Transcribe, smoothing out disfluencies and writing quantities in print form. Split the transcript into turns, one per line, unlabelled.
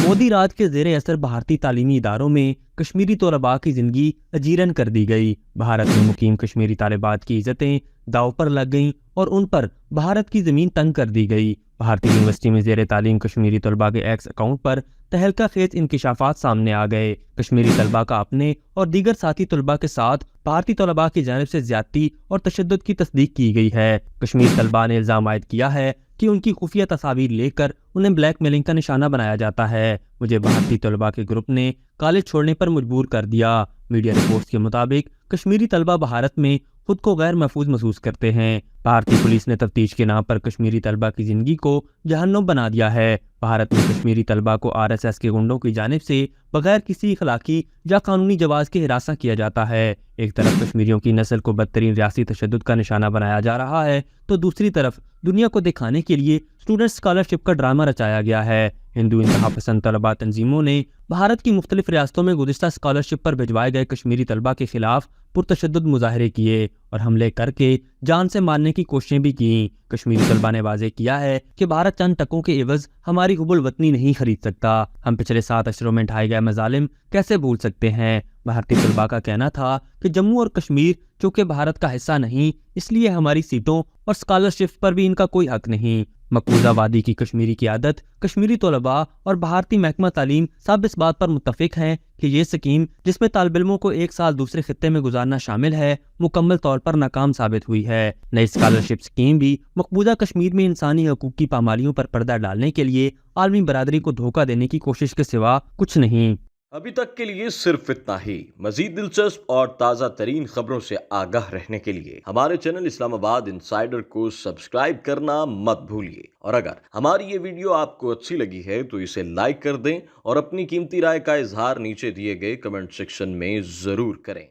مودی راج کے زیر اثر بھارتی تعلیمی اداروں میں کشمیری طلباء کی زندگی اجیرن کر دی گئی۔ بھارت میں مقیم کشمیری طالبات کی عزتیں داؤ پر لگ گئیں اور ان پر بھارت کی زمین تنگ کر دی گئی۔ بھارتی یونیورسٹی میں زیر تعلیم کشمیری طلباء کے ایکس اکاؤنٹ پر تہلکہ خیز انکشافات سامنے آ گئے۔ کشمیری طلباء کا اپنے اور دیگر ساتھی طلباء کے ساتھ بھارتی طلباء کی جانب سے زیادتی اور تشدد کی تصدیق کی گئی ہے۔ کشمیری طلباء نے الزام عائد کیا ہے کہ ان کی خفیہ تصاویر لے کر انہیں بلیک میلنگ کا نشانہ بنایا جاتا ہے۔ مجھے بھارتی طلباء کے گروپ نے کالج چھوڑنے پر مجبور کر دیا۔ میڈیا رپورٹس کے مطابق کشمیری طلباء بھارت میں خود کو غیر محفوظ محسوس کرتے ہیں۔ بھارتی پولیس نے تفتیش کے نام پر کشمیری طلباء کی زندگی کو جہنم بنا دیا ہے۔ بھارت میں کشمیری طلباء کو RSS کے گنڈوں کی جانب سے بغیر کسی اخلاقی یا قانونی جواز کے ہراساں کیا جاتا ہے۔ ایک طرف کشمیریوں کی نسل کو بدترین ریاستی تشدد کا نشانہ بنایا جا رہا ہے تو دوسری طرف دنیا کو دکھانے کے لیے اسٹوڈنٹ اسکالرشپ کا ڈرامہ رچایا گیا ہے۔ ہندو انتہا پسند طلباء تنظیموں نے بھارت کی مختلف ریاستوں میں گزشتہ اسکالرشپ پر بھجوائے گئے کشمیری طلباء کے خلاف پرتشدد مظاہرے کیے اور حملے کر کے جان سے مارنے کی کوششیں بھی کیں۔ کشمیری طلباء نے واضح کیا ہے کہ بھارت چند ٹکوں کے عوض ہماری حب الوطنی نہیں خرید سکتا۔ ہم پچھلے 7 اشروں میں ڈھائے گئے مظالم کیسے بھول سکتے ہیں؟ بھارتی طلباء کا کہنا تھا کہ جموں اور کشمیر چونکہ بھارت کا حصہ نہیں، اس لیے ہماری سیٹوں اور اسکالرشپ پر بھی ان کا کوئی حق نہیں۔ مقبوضہ وادی کی کشمیری قیادت، کشمیری طلباء اور بھارتی محکمہ تعلیم سب اس بات پر متفق ہیں کہ یہ اسکیم، جس میں طالب علموں کو 1 سال دوسرے خطے میں گزارنا شامل ہے، مکمل طور پر ناکام ثابت ہوئی ہے۔ نئی اسکالرشپ اسکیم بھی مقبوضہ کشمیر میں انسانی حقوق کی پامالیوں پر پردہ ڈالنے کے لیے عالمی برادری کو دھوکہ دینے کی کوشش کے سوا کچھ نہیں۔
ابھی تک کے لیے صرف اتنا ہی۔ مزید دلچسپ اور تازہ ترین خبروں سے آگاہ رہنے کے لیے ہمارے چینل اسلام آباد انسائیڈر کو سبسکرائب کرنا مت بھولیے، اور اگر ہماری یہ ویڈیو آپ کو اچھی لگی ہے تو اسے لائک کر دیں اور اپنی قیمتی رائے کا اظہار نیچے دیے گئے کمنٹ سیکشن میں ضرور کریں۔